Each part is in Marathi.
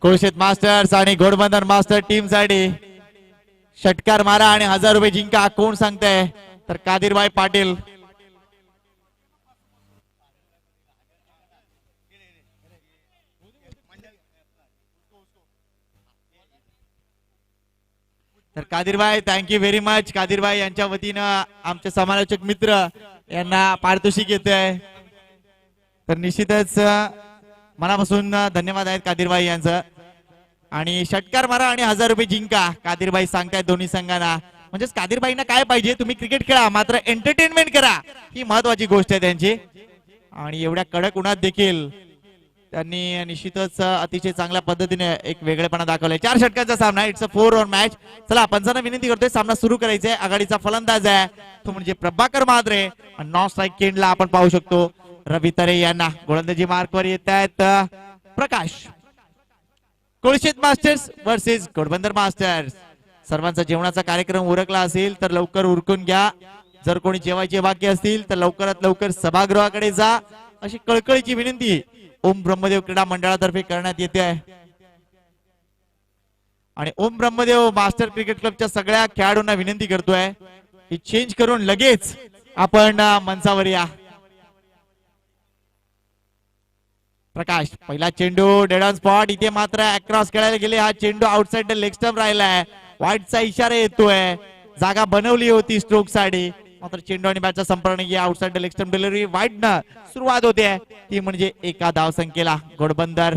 कोळशेत मास्टर्स आणि घोडबंदर मास्टर टीम साठी षटकार मारा आणि 1000 रुपये जिंका. कोण सांगताय? तर कादिरभाई पाटील. तर कादिरभाई थँक्यू व्हेरी मच. कादिरभाई यांच्या वतीनं आमचे समालोचक मित्र यांना पारितोषिक येत आहे. तर निश्चितच मनापासून धन्यवाद आहेत कादिरभाई यांचं. आणि षटकार मारा आणि 1000 रुपये जिंका. कादिरभाई सांगतायत दोन्ही संघांना. म्हणजेच कादिरभाईंना काय पाहिजे? तुम्ही क्रिकेट खेळा मात्र एंटरटेनमेंट करा, ही महत्वाची गोष्ट आहे त्यांची. आणि एवढ्या कडक उन्हात देखील त्यांनी निश्चितच अतिशय चांगल्या पद्धतीने एक वेगळेपणा दाखवलाय. 4 षटकांचा सामना. It's a 4 over match. चला पंचांना विनंती करतोय सामना सुरू करायचा आहे. आघाडीचा फलंदाज आहे तो म्हणजे प्रभाकर महात्रे. नॉन स्ट्राईक केंडला आपण पाहू शकतो रवी तरे यांना. गोलंदाजी मार्कवर येत आहेत प्रकाश. कोळशेत मास्टर्स वर्सेस घोडबंदर मास्टर्स. सर्वांचा जेवणाचा कार्यक्रम उरकला असेल तर लवकर उरकून घ्या. जर कोणी जेवायचे बाकी असतील तर लवकरात लवकर सभागृहाकडे जा, अशी कळकळीची विनंती ओम ब्रह्मदेव क्रीडा मंडळातर्फे करण्यात येते आहे. आणि ओम ब्रह्मदेव मास्टर क्रिकेट क्लबच्या सगळ्या खेळाडूंना विनंती करतोय की चेंज करून लगेच आपण मंचावर या. प्रकाश पहिला चेंडू डेड ऑन स्पॉट. इथे मात्र अक्रॉस खेळायला गेले. हा चेंडू आउटसाइड द लेग स्टंप राहिलाय. वाईटचा इशारा येतोय. जागा बनवली होती स्ट्रोक साठी मात्र चेंडू आणि बॅटचा संपर्क नाही. Outside the leg stump delivery वाईट न सुरुवात होते ती म्हणजे एका धाव संख्येला. घोडबंदर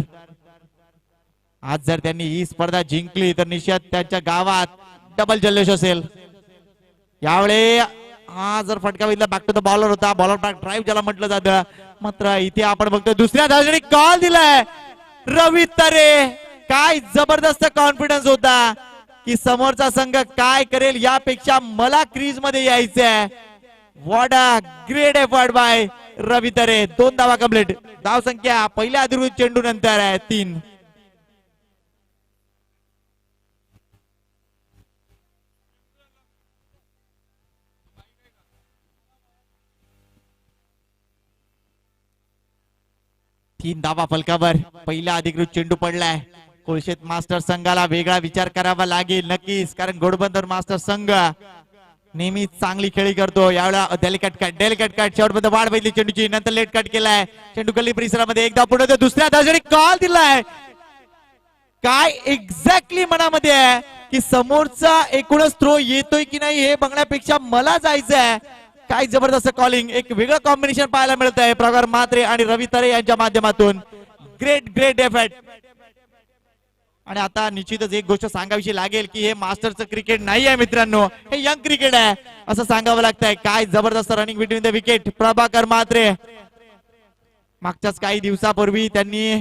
आज जर त्यांनी ही स्पर्धा जिंकली तर निश्चित त्यांच्या गावात डबल जल्लोष असेल. यावेळी हा जर फटका बघितला बॅक टू द बॉलर होता. बॉलर बॅक ड्राईव्ह ज्याला म्हटलं जातं. मात्र इथे आपण बघतोय दुसऱ्या धावेसाठी कॉल दिलाय रवी तरे. काय जबरदस्त कॉन्फिडन्स होता की समोरचा संघ काय करेल यापेक्षा मला क्रीज मध्ये यायचंय. What a great effort by Ravi Tare. 2 धावा कंप्लीट. धाव संख्या पहिल्या अधिकृत चेंडू नंतर आहे 3. धावा फलकावर. पहिला अधिकृत चेंडू पडलाय. कोळशेत मास्टर संघाला वेगळा विचार करावा लागेल नक्कीच, कारण घोडबंदर मास्टर संघ नेहमी चांगली खेळी करतो. यावेळेला डेलिकेट कट शेवटपर्यंत वाढ बघितली चेंडूची. नंतर लेट कट केलाय. चेंडू गल्ली परिसरामध्ये एकदा पुढे दुसऱ्या धावेसाठी कॉल दिलाय. काय एक्झॅक्टली मनामध्ये आहे की समोरचा एकूणच थ्रो येतोय की नाही हे बघण्यापेक्षा मला जायचंय. काय जबरदस्त कॉलिंग. एक वेगळं कॉम्बिनेशन पाहायला मिळत आहे प्रभाकर म्हात्रे आणि रवी तरे यांच्या माध्यमातून. Great effort. आणि आता निश्चितच एक गोष्ट सांगावीशी लागेल की हे मास्टरचं क्रिकेट नाही आहे मित्रांनो, हे यंग क्रिकेट आहे असं सांगावं लागतंय. काय जबरदस्त running between the wicket Prabhakar Mhatre. मागच्याच काही दिवसापूर्वी त्यांनी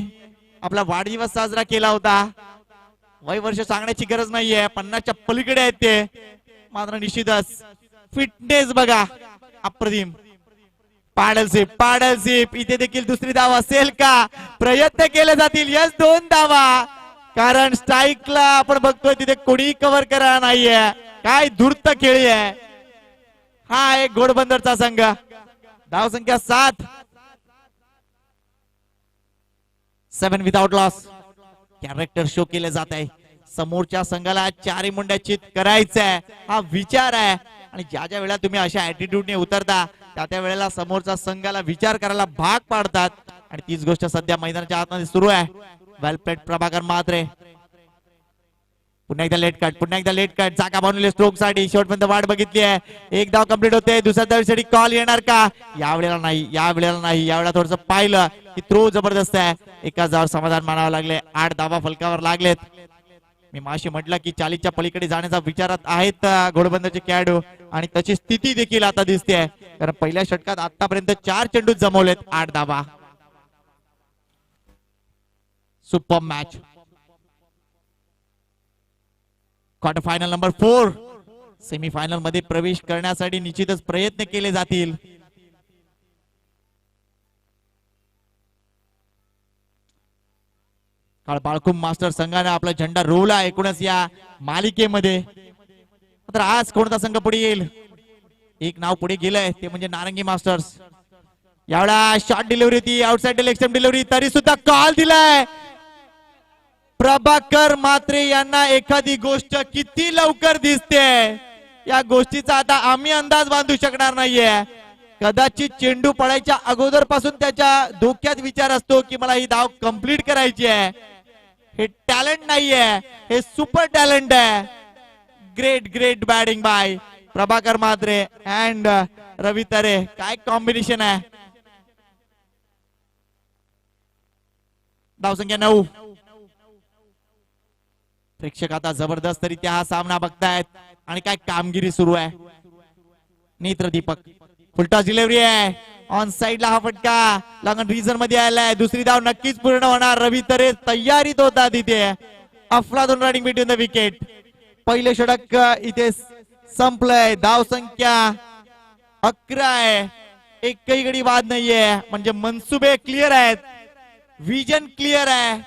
आपला वाढदिवस साजरा केला होता. वय वर्ष सांगण्याची गरज नाहीये, 50च्या पलीकडे आहेत ते. मात्र निश्चितच फिटनेस बघा अप्रतिम. पाडलसिप इथे देखील दुसरी धाव असेल का? प्रयत्न केले जातील. यस 2 धावा. कारण स्ट्राईकला आपण बघतोय तिथे कोणी कव्हर करा नाहीये. काय धूर्त खेळी आहे. हा आहे घोडबंदरचा संघ. धाव संख्या 7. 7 विदाउट लॉस. कॅरेक्टर शो केले जात आहे. समोरच्या संघाला 4 मुंड्याचित करायचंय हा विचार आहे. आणि ज्या वेळेला तुम्ही अशा ऍटिट्यूडने उतरता त्या वेळेला समोरचा संघाला विचार करायला भाग पाडतात. आणि तीच गोष्ट सध्या मैदानाच्या आतमध्ये सुरू आहे. Well played Prabhakar Mhatre. पुन्हा एकदा लेट कट. जागा बनवली स्ट्रोक साठी. शेवटपर्यंत वाट बघितली आहे. एक धाव कंप्लीट होते. दुसऱ्या धावेसाठी कॉल येणार का? यावेळेला नाही. यावेळेला थोडस पाहिलं की थ्रो जबरदस्त आहे. एकाच धावावर समाधान मानावं लागले. 8 धावा फलकावर लागलेत. मी माशी म्हटलं की 40च्या पलीकडे जाण्याचा विचारात आहेत घोडबंदरचे खेळाडू आणि त्याची स्थिती देखील आता दिसते आहे. कारण पहिल्या षटकात आतापर्यंत 4 चेंडू जमवलेत. 8 धावा. Super match. Quarter final number 4. Semifinal मध्ये प्रवेश करण्यासाठी निश्चितच प्रयत्न केले जातील. बाळकुम मास्टर संघाने आपला झेंडा रोवला एकूणच या मालिकेमध्ये. मात्र आज कोणता संघ पुढे येईल? एक नाव पुढे गेलंय ते म्हणजे नारंगी मास्टर्स. यावेळा शॉर्ट डिलिव्हरी होती. आउटसाइड लेग स्टंप डिलिव्हरी तरी सुद्धा कॉल दिलाय. प्रभाकर म्हात्रे यांना एखादी गोष्ट किती लवकर दिसते या गोष्टीचा आता आम्ही अंदाज बांधू शकणार नाहीये. कदाचित चेंडू पडायच्या अगोदर पासून त्याच्या डोक्यात विचार असतो की मला ही धाव कंप्लीट करायची आहे. हे टॅलेंट नाहीये, हे सुपर टॅलेंट आहे. Great great batting by Prabhakar Mhatre and Ravi Tare. काय कॉम्बिनेशन आहे. धावसंख्या 9. प्रेक्षक आता जबरदस्त रित्या हा सामना बघतायत आणि काय कामगिरी सुरू आहे. नेत्र दीपक फुलटॉस डिलिव्हरी आहे. ऑन साइडला हा फटका लागण रिझन मध्ये आलाय. दुसरी धाव नक्कीच पूर्ण होणार. रवी तरे तयारीत होता तिथे. अफलातून रनिंग बिटवीन द विकेट. पहिले षटक इथे संपलंय. धाव संख्या 11 आहे. एकही गडी बाद नाहीये. म्हणजे मनसुबे क्लिअर आहेत. विजन क्लिअर आहे.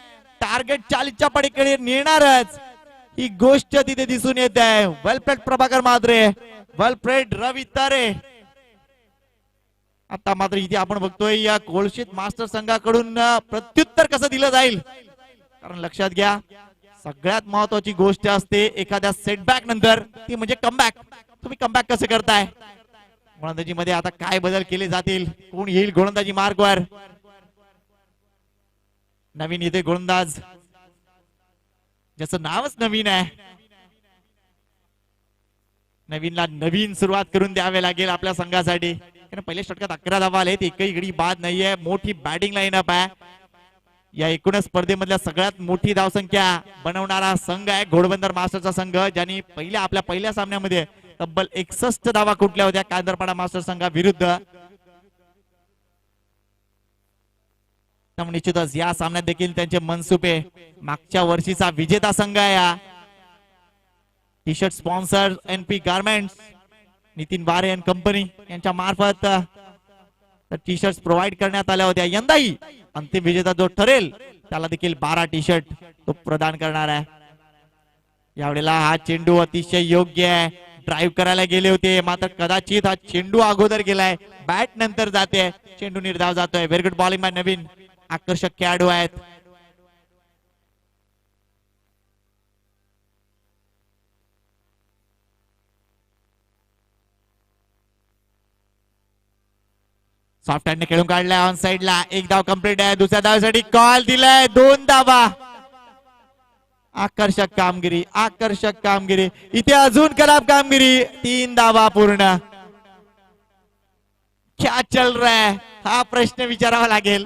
टार्गेट 40च्या पलीकडे नेणारच ही गोष्ट तिथे दिसून येत आहे. वेल प्लेड प्रभाकर म्हात्रे, वेल प्लेड रवी तरे. आता मात्र इथे आपण बघतोय या कोळशीत मास्टर संघाकडून प्रत्युत्तर कसं दिलं जाईल. कारण लक्षात घ्या सगळ्यात महत्वाची गोष्ट असते एखाद्या सेटबॅक नंतर ती म्हणजे कमबॅक. तुम्ही कमबॅक कसं करताय. गोलंदाजी मध्ये आता काय बदल केले जातील. कोण येईल गोलंदाजी मार्गवर. नवीन इथे गोलंदाज ज्याचं नावच नवीन आहे. नवीनला नवीन सुरुवात करून द्यावे लागेल आपल्या संघासाठी. पहिल्या षटकात 11 धावा आलेत. एकही गडी बाद नाहीये. मोठी बॅटिंग लाईनअप आहे. या एकूणच स्पर्धेमधल्या सगळ्यात मोठी धावसंख्या बनवणारा संघ आहे घोडबंदर मास्टरचा संघ. ज्यांनी आपल्या पहिल्या सामन्यामध्ये तब्बल 61 धावा कुठल्या होत्या कांदरपाडा मास्टर संघाविरुद्ध. त्यामुळे निश्चितच या सामन्यात देखील त्यांचे मनसुबे. मागच्या वर्षीचा विजेता संघ आहे हा. T shirt sponsor NP garments Nitin बारे अँड कंपनी यांच्या मार्फत टी शर्ट प्रोव्हाइड करण्यात आल्या होत्या. यंदाही अंतिम विजेता जो ठरेल त्याला देखील 12 टी शर्ट तो प्रदान करणार आहे. यावेळेला हा चेंडू अतिशय योग्य आहे. ड्राईव्ह करायला गेले होते मात्र कदाचित हा चेंडू अगोदर गेलाय. बॅट नंतर जाते. चेंडू निर्धाव जातोय. व्हेरी गुड बॉलिंग बाय नवीन. आकर्षक खेळाडू आहेत. सॉफ्ट हँडने खेळून काढलाय. ऑन साइडला एक धाव कंप्लीट आहे. दुसऱ्या धावेसाठी कॉल दिलाय. 2 धावा. आकर्षक कामगिरी, आकर्षक कामगिरी. इथे अजून खराब कामगिरी. 3 धावा पूर्ण. क्या चल रहा है हा प्रश्न विचारावा लागेल.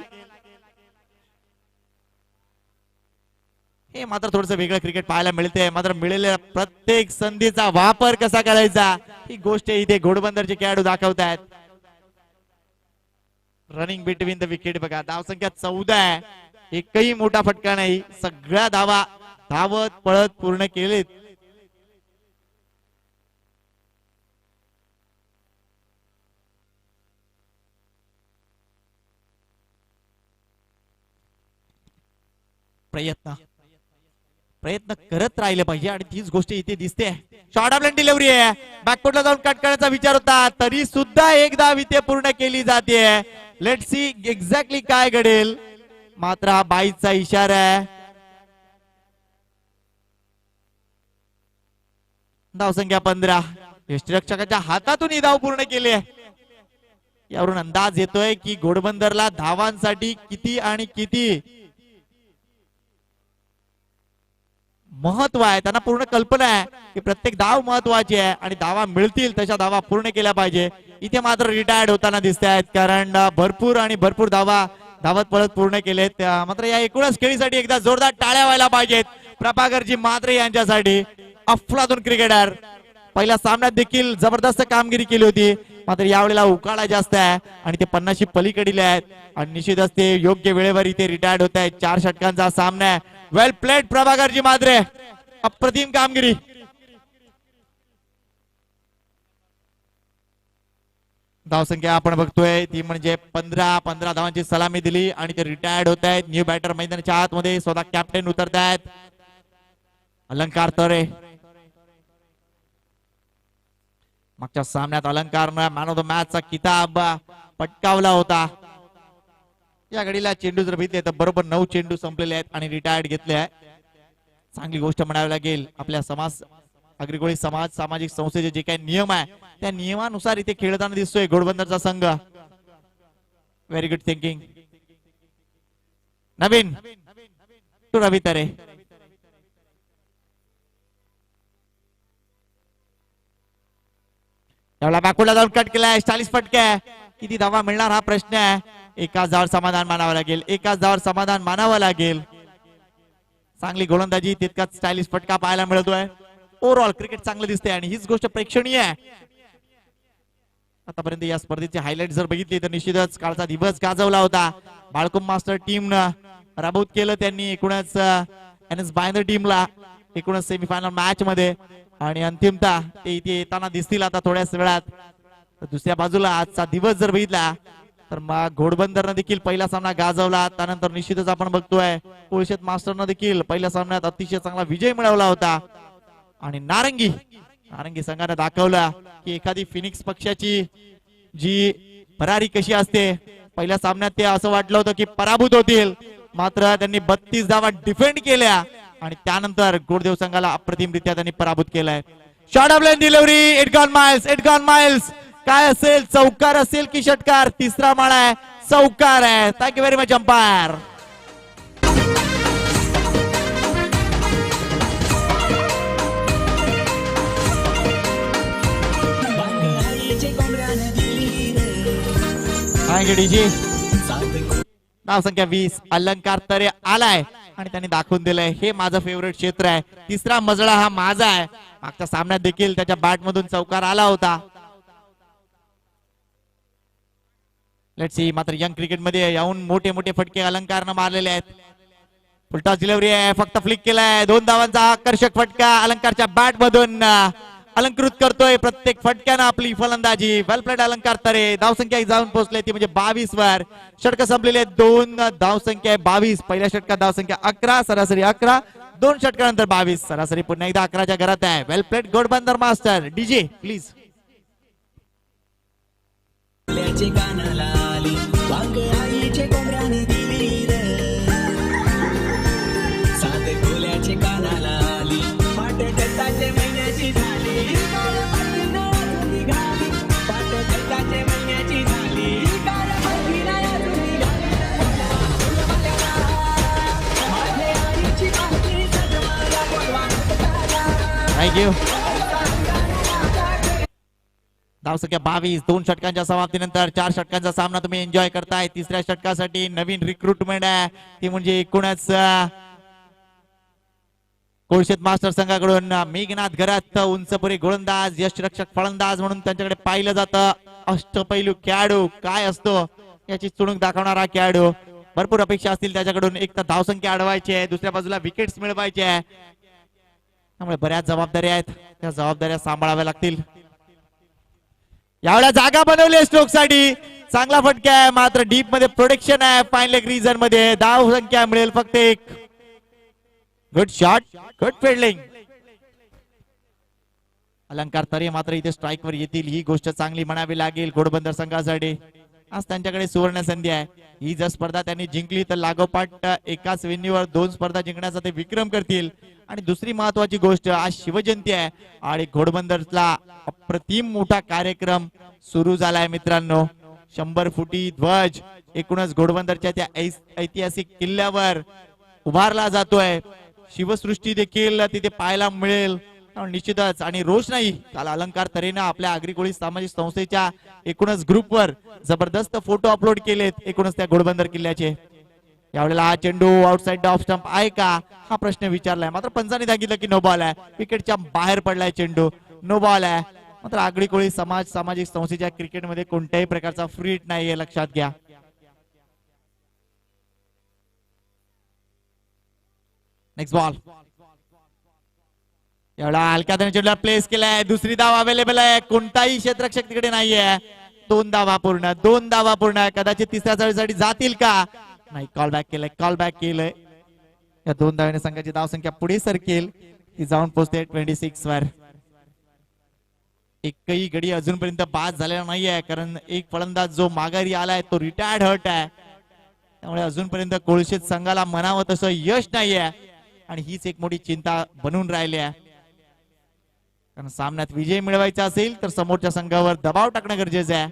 हे मात्र थोडस वेगळं क्रिकेट पाहायला मिळते. मात्र मिळालेल्या प्रत्येक संधीचा वापर कसा करायचा ही गोष्ट इथे घोडबंदरचे खेळाडू दाखवतायत. रनिंग बिटवीन द विकेट बघा. धावसंख्या 14 आहे. एकही मोठा फटका नाही. सगळ्या धावा धावत पळत पूर्ण केलेत. प्रयत्न करत राहिले पाहिजे आणि तीच गोष्ट इथे दिसते. शॉर्ट ऑफ डिलिव्हरी आहे. बॅकफुटला जाऊन कट करण्याचा विचार होता तरी सुद्धा एक धाव इथे पूर्ण केली जाते. लेट सी एक्झॅक्टली काय घडेल. मात्र हा बाईचा इशारा आहे. धावसंख्या 15. यष्टिरक्षकाच्या हातातून ही धाव पूर्ण केली आहे. यावरून अंदाज येतोय की घोडबंदरला धावांसाठी किती आणि किती महत्व आहे. त्यांना पूर्ण कल्पना आहे की प्रत्येक धाव महत्वाची आहे आणि धावा मिळतील तशा धावा पूर्ण केल्या पाहिजे. इथे मात्र रिटायर्ड होताना दिसत आहेत कारण भरपूर धावा धावत पळत पूर्ण केलेत. मात्र या एकूणच खेळीसाठी एकदा जोरदार टाळ्या व्हायला पाहिजेत प्रभाकरजी म्हात्रे यांच्यासाठी. अफलातून क्रिकेटर. पहिल्या सामन्यात देखील जबरदस्त कामगिरी केली होती मात्र यावेळेला उकाडा जास्त आहे आणि ते 50 पलीकडील आहेत आणि निश्चितच ते योग्य वेळेवर इथे रिटायर्ड होत आहेत. 4 षटकांचा सामना आहे. Well played प्रभाकरजी Mhatre. अप्रतिम कामगिरी. धावसंख्या आपण बघतोय ती म्हणजे 15 धावांची सलामी दिली आणि ते रिटायर्ड होत आहेत. न्यू बॅटर मैदानाच्या आतमध्ये स्वतः कॅप्टन उतरत आहेत. अलंकार तरे. मागच्या सामन्यात अलंकारनं मॅन ऑफ द मॅच चा किताब पटकावला होता. या घडीला चेंडू जर बघितले तर बरोबर 9 चेंडू संपलेले आहेत आणि रिटायर्ड घेतले आहे. चांगली गोष्ट म्हणावी लागेल. आपल्या समाज अग्रिकोळी समाज सामाजिक संस्थेचे जे काही नियम आहे त्या नियमानुसार इथे खेळताना दिसतोय घोडबंदरचा संघ. Very good thinking. Naveen to Ravi Tare. एवढा बॅकवर्डला जाऊन कट केलाय. 40 फटके. किती धावा मिळणार हा प्रश्न आहे. एकाच धावावर समाधान मानावं लागेल. एकाच धावावर समाधान मानावं लागेल. चांगली गोलंदाजी तितकाच स्टायलिश फटका पाहायला मिळतोय. ओव्हरऑल क्रिकेट चांगलं दिसतंय आणि हीच गोष्ट प्रेक्षणीय आहे. आतापर्यंत या स्पर्धेचे हायलाइट जर बघितले तर निश्चितच कालचा दिवस गाजवला होता. बाळकुम मास्टर टीमनं पराभूत केलं त्यांनी एकूणच एनएस बायनर टीमला एकूणच सेमीफायनल मॅच मध्ये आणि अंतिमता ते इथे येताना दिसतील आता थोड्याच वेळात. दुसऱ्या बाजूला आजचा दिवस जर बघितला तर मग घोडबंदरनं देखील पहिला सामना गाजवला. त्यानंतर निश्चितच आपण बघतोय कोळशेत मास्टरनं देखील पहिल्या सामन्यात अतिशय चांगला विजय मिळवला होता. आणि नारंगी संघाने दाखवलं की एखादी फिनिक्स पक्षाची जी भरारी कशी असते. पहिल्या सामन्यात ते असं वाटलं होतं की पराभूत होतील, मात्र त्यांनी 32 धावा डिफेंड केल्या आणि त्यानंतर गोडदेव संघाला अप्रतिमरित्या त्यांनी पराभूत केलाय. Short of line delivery. It gone miles. काय असेल, चौकार असेल की षटकार? तिसरा माळा आहे, चौकार आहे. Thank you very much umpire. नाव संख्या 20 अलंकार तरे आलाय आणि त्यांनी दाखवून दिलंय हे माझं फेवरेट क्षेत्र आहे. तिसरा मजला हा माझा आहे. मागच्या सामन्यात देखील त्याच्या बॅट मधून चौकार आला होता. Let's see. मात्र यंग क्रिकेट मध्ये येऊन मोठे मोठे फटके अलंकारनं मारलेले आहेत. फुलटॉस डिलिव्हरी आहे, फक्त फ्लिक केलाय. 2 धावांचा आकर्षक फटका अलंकारच्या बॅट मधून अलंकृत करतोय प्रत्येक फटक्यानं आपली फलंदाजी. वेल प्लेड अलंकार तरे. धावसंख्या जाऊन पोहोचले ती म्हणजे 22 वर. षटक संपलेले 2. धावसंख्या 22. पहिल्या षटकात धावसंख्या 11, सरासरी 11. 2 षटकानंतर 22, सरासरी पुन्हा एकदा 11च्या घरात आहे. Well played Ghodbandar master. DJ please. Thank you. धावसंख्या 22. 2 षटकांच्या समाप्तीनंतर 4 षटकांचा सामना तुम्ही एन्जॉय करताय. तिसऱ्या षटकासाठी नवीन रिक्रुटमेंट आहे ती म्हणजे एकूणच कोळशेत मास्टर संघाकडून मेघनाथ घरात उंचपुरी गोलंदाज, यष्टिरक्षक फलंदाज म्हणून त्यांच्याकडे पाहिलं जातं. अष्टपैलू खेळाडू काय असतो याची चुणूक दाखवणारा खेळाडू. भरपूर अपेक्षा असतील त्याच्याकडून. एक तर धावसंख्या अडवायची आहे, दुसऱ्या बाजूला विकेट्स मिळवायचे आहे. त्यामुळे बऱ्याच जबाबदाऱ्या आहेत, त्या जबाबदाऱ्या सांभाळाव्या लागतील. यावेळेला जागा बनवली स्ट्रोक साठी. चांगला फटका आहे, मात्र डीप मध्ये प्रोटेक्शन आहे. फाईन लेग रीजन मध्ये धाव संख्या मिळेल फक्त 1. Good shot, good fielding. अलंकार तरे मात्र इथे स्ट्राईक वर येतील ही गोष्ट चांगली म्हणावी लागेल घोडबंदर संघासाठी. आज त्यांच्याकडे सुवर्ण संधी आहे. ही जर स्पर्धा त्यांनी जिंकली तर लागोपाठ एकाच वेन्यूवर 2 स्पर्धा जिंकण्याचा ते विक्रम करतील. आणि दुसरी महत्वाची गोष्ट, आज शिवजयंती आहे आणि घोडबंदरला अप्रतिम मोठा कार्यक्रम सुरू झालाय मित्रांनो. 100 फुटी ध्वज एकूणच घोडबंदरच्या त्या ऐतिहासिक किल्ल्यावर उभारला जातोय. शिवसृष्टी देखील तिथे पाहायला मिळेल निश्चितच. आणि रोषणाई काल अलंकार तरेनं आपल्या अग्रिकोळी सामाजिक संस्थेच्या एकूणच ग्रुपवर जबरदस्त फोटो अपलोड केलेत एकूणच त्या घोडबंदर किल्ल्याचे. यावेळेला हा चेंडू आउटसाइड ऑफ स्टंप आहे का हा प्रश्न विचारलाय, मात्र पंचाने सांगितलं की नो बॉल आहे. विकेटच्या बाहेर पडलाय चेंडू, नो बॉल आहे. मात्र अग्रिकोळी सामाजिक संस्थेच्या क्रिकेटमध्ये कोणत्याही प्रकारचा फ्री हिट नाही हे लक्षात घ्या. Next ball. एवढा हलक्या चेंडूला प्लेस केलाय. दुसरी धाव अवेलेबल आहे. कोणताही क्षेत्ररक्षक तिकडे नाहीये. 2 धावा पूर्ण, 2 धावा पूर्ण. कदाचित तिसऱ्या चाळीसाठी जातील का नाही. कॉल बॅक केलंय. या 2 धावाने संघाची धावसंख्या पुढे सरकेल. ती जाऊन पोहोचते 26 वर. एकही गडी अजूनपर्यंत बाद झालेला नाहीये, कारण एक फलंदाज जो माघारी आलाय तो रिटायर्ड हर्ट आहे. त्यामुळे अजूनपर्यंत कोळशेत संघाला म्हणावं तसं यश नाहीये. आणि हीच एक मोठी चिंता बनून राहिली आहे, कारण सामन्यात विजय मिळवायचा असेल तर समोरच्या संघावर दबाव टाकणं गरजेचं आहे.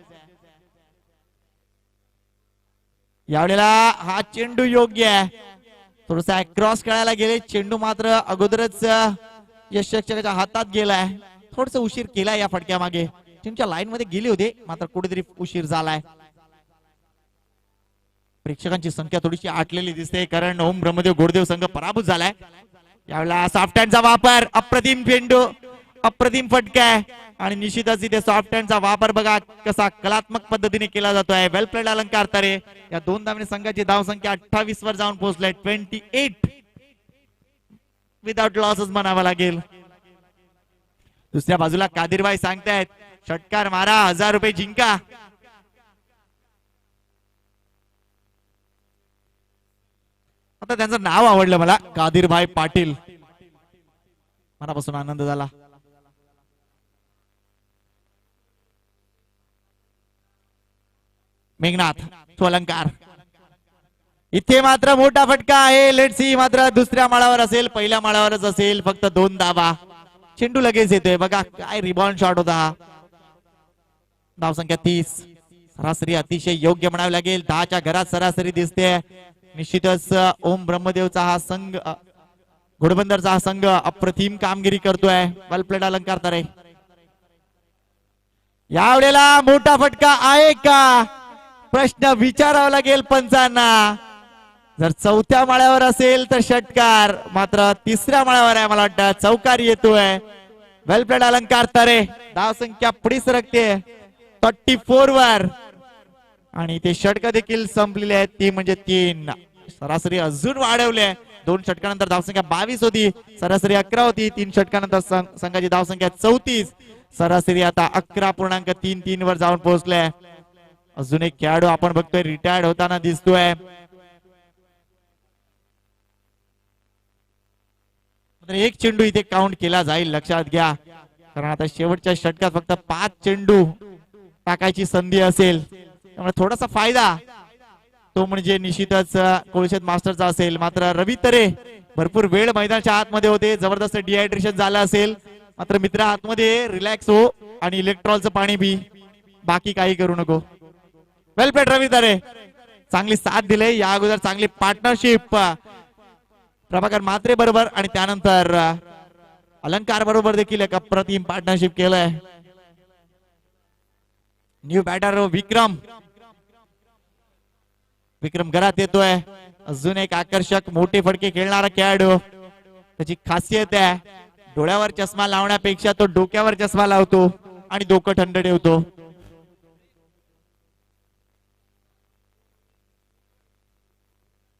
यावेळेला हा चेंडू योग्य आहे, थोडासा क्रॉस खेळायला गेले, चेंडू मात्र अगोदरच यशच्या हातात गेलाय. थोडस उशीर केलाय या फटक्या मागे, टीमच्या लाईन मध्ये गेले होते मात्र कुठेतरी उशीर झालाय. प्रेक्षकांची संख्या थोडीशी आटलेली दिसते, कारण ओम ब्रह्मदेव गोडदेव संघ पराभूत झालाय. यावेळेला सॉफ्ट हँडचा वापर, अप्रतिम चेंडू, अप्रतिम फटका आहे आणि निश्चितच इथे सॉफ्ट हँडचा वापर बघा कसा कलात्मक पद्धतीने केला जातोय. वेल प्लेड अलंकार तारे. या दोन धावने संघाची धाव संख्या 28 वर जाऊन पोहोचले. 28 विदाउट लॉसेस म्हणावं लागेल. दुसऱ्या बाजूला कादिरबाई सांगतायत षटकार मारा, 1000 रुपये जिंका. आता त्यांचं नाव आवडलं मला, कादिरभाई पाटील, मनापासून आनंद झाला. मेघनाथ तो अलंकार, इथे मात्र मोठा फटका आहे. लेट्स सी मात्र दुसऱ्या माळावर असेल, पहिल्या माळावरच असेल. फक्त 2 धावा, चेंडू लगेच येतोय बघा, काय रिबाउंड शॉट होता हा. धाव संख्या 30, सरासरी अतिशय योग्य म्हणावी लागेल. 10च्या घरात सरासरी दिसते. निश्चितच ओम ब्रह्मदेवचा हा संघ, घोडबंदरचा हा संघ अप्रतिम कामगिरी करतोय. वेल प्लेड अलंकार तारे. यावेळेला मोठा फटका आहे का, प्रश्न विचारावा लागेल पंचांना. जर चौथ्या माळ्यावर असेल तर षटकार, मात्र तिसऱ्या माळ्यावर आहे मला वाटतं, चौकार येतोय. वेल प्लेड अलंकार तारे. धाव संख्या पुढे सरकते 34 वर आणि ते षटक देखील संपलेले आहेत, ती म्हणजे 3. सरासरी अजून वाढवले. 2 षटकानंतर धावसंख्या 22 होती, सरासरी 11 होती. 3 षटकानंतर संघाची धावसंख्या 34, सरासरी आता 11.33 वर जाऊन पोहोचले. अजून एक खेळाडू आपण बघतोय रिटायर्ड होताना दिसतोय. एक चेंडू इथे काउंट केला जाईल, लक्षात घ्या, कारण आता शेवटच्या षटकात फक्त 5 चेंडू टाकायची संधी असेल. त्यामुळे थोडासा फायदा तो म्हणजे निश्चितच कोळशेत मास्टरचा असेल. मात्र रवी तरे भरपूर वेळ मैदानाच्या आतमध्ये होते, जबरदस्त डिहायड्रेशन झालं असेल. मात्र मित्र आतमध्ये रिलॅक्स हो आणि इलेक्ट्रॉलचं पाणी पी, बाकी काही करू नको. वेल प्लेड रवी तरे, चांगली साथ दिले. या अगोदर चांगली पार्टनरशिप प्रभाकर म्हात्रे बरोबर आणि त्यानंतर अलंकार बरोबर देखील एक अप्रतिम पार्टनरशिप केलंय. न्यू बॅटर विक्रम, विक्रम घरात येतोय. अजून एक आकर्षक मोठे फटके खेळणारा खेळाडू. त्याची खासियत आहे डोळ्यावर चष्मा लावण्यापेक्षा तो डोक्यावर चष्मा लावतो आणि डोकं थंड ठेवतो.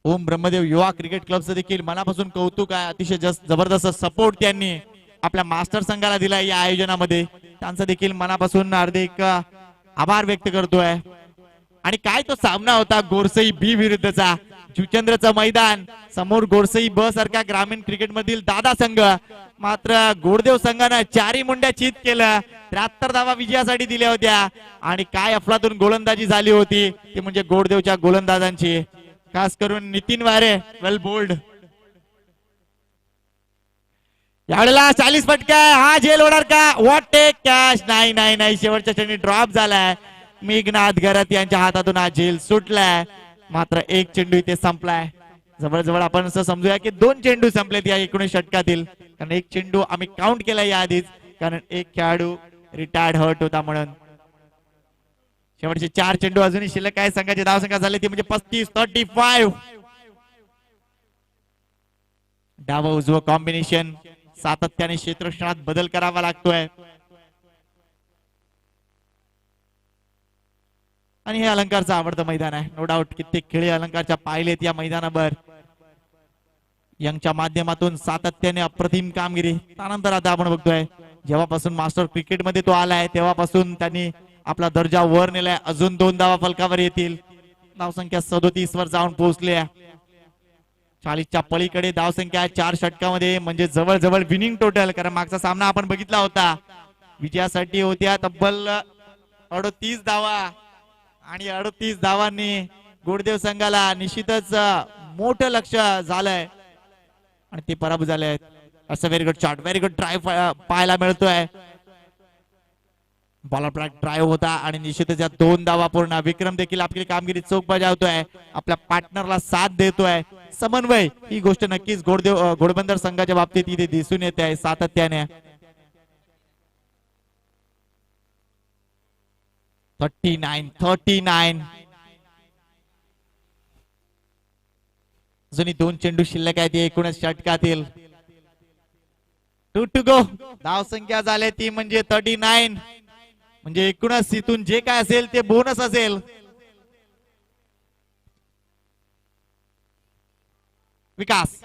ओम ब्रह्मदेव युवा क्रिकेट क्लबचं देखील मनापासून कौतुक आहे. अतिशय जबरदस्त सपोर्ट त्यांनी आपल्या मास्टर संघाला दिला या आयोजनामध्ये. त्यांचं देखील मनापासून हार्दिक आभार व्यक्त करतोय. आणि काय तो सामना होता गोरसई बी विरुद्धचा. जुचंद्रचं मैदान समोर गोरसई ब सारख्या ग्रामीण क्रिकेट मधील दादा संघ. मात्र गोडदेव संघानं 4 मुंड्या चित केलं. 73 धावा विजयासाठी दिल्या होत्या. आणि काय अफलातून गोलंदाजी झाली होती ती म्हणजे गोडदेवच्या गोलंदाजांची, खास करून नितीन वारे. वेल बोल्ड. यावेळेला 40 फटका, हा झेल होणार का, व्हॉट टेक कॅश. नाही नाही नाही, शेवटच्या क्षणी ड्रॉप झालाय. मेघनाथ घरात यांच्या हातातून हा झेल सुटलाय. मात्र एक चेंडू इथे संपलाय. जवळजवळ आपण असं समजूया की 2 चेंडू संपलेत या 19 षटकातील, कारण एक चेंडू आम्ही काउंट केला या आधीच, कारण एक खेळाडू रिटायर्ड हर्ट होता म्हणून. शेवटचे 4 चेंडू अजूनही शिल्लक आहे. संघाची धावसंख्या झाली ती म्हणजे 35. डाव उजवं कॉम्बिनेशन, सातत्याने क्षेत्ररक्षणात बदल करावा लागतोय. आणि हे अलंकारचं आवडतं मैदान आहे, नो डाऊट. कित्येक खेळी अलंकारच्या पाहिलेत या मैदानावर. यंगच्या माध्यमातून सातत्याने अप्रतिम कामगिरी. त्यानंतर आता आपण बघतोय जेव्हापासून मास्टर क्रिकेटमध्ये तो आलाय तेव्हापासून त्यांनी आपला दर्जा वर नेलाय. अजून 2 धावा फलकावर येतील. धावसंख्या 37 वर जाऊन पोहोचले. 40च्या पलीकडे धावसंख्या 4 षटकामध्ये, म्हणजे जवळजवळ विनिंग टोटल. कारण मागचा सामना आपण बघितला होता, विजयासाठी होत्या तब्बल 38 धावा आणि 38 धावांनी गोडदेव संघाला निश्चितच मोठं लक्ष झालंय. आणि ते पराभूत झाले आहेत. असं very good shot, very good drive पाहायला मिळतोय. बॉलर ब्लॅक ड्राईव्ह होता आणि निश्चितच या 2 धावा पूर्ण. विक्रम देखील आपली कामगिरी चोख बजावतोय, आपल्या पार्टनरला साथ देतोय. समन्वय ही गोष्ट नक्कीच घोडबंदर संघाच्या बाबतीत इथे दिसून येते आहे सातत्याने. 39 अजूनही 2 चेंडू शिल्लक आहेत एकूणच षटकातील. 2 टू गो. धाव संख्या झाली ती म्हणजे 39. म्हणजे एकूणच इथून जे काय असेल ते बोनस असेल. विकास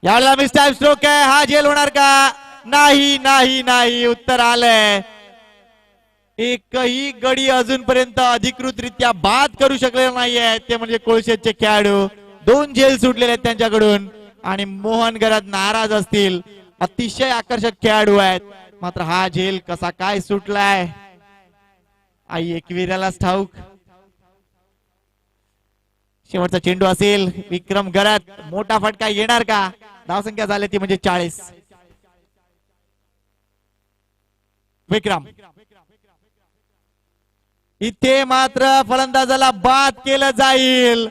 यावेळेला मिस टाइम स्ट्रोक आहे, हा झेल होणार का? नाही नाही नाही, उत्तर आलंय. एकही गडी अजूनपर्यंत अधिकृतरित्या बाद करू शकलेला नाहीये ते म्हणजे कोळशेचे खेळाडू. 2 झेल सुटलेले आहेत त्यांच्याकडून आणि मोहन घरात नाराज असतील. अतिशय आकर्षक खेळाडू आहेत, मात्र हा झेल कसा काय सुटलाय आई एकविरालाच ठाऊक. शेवटचा चेंडू असेल. विक्रम घरात मोठा फटका येणार का? धावसंख्या झाली ती म्हणजे 40. विक्रम इथे मात्र फलंदाजाला बाद केलं जाईल.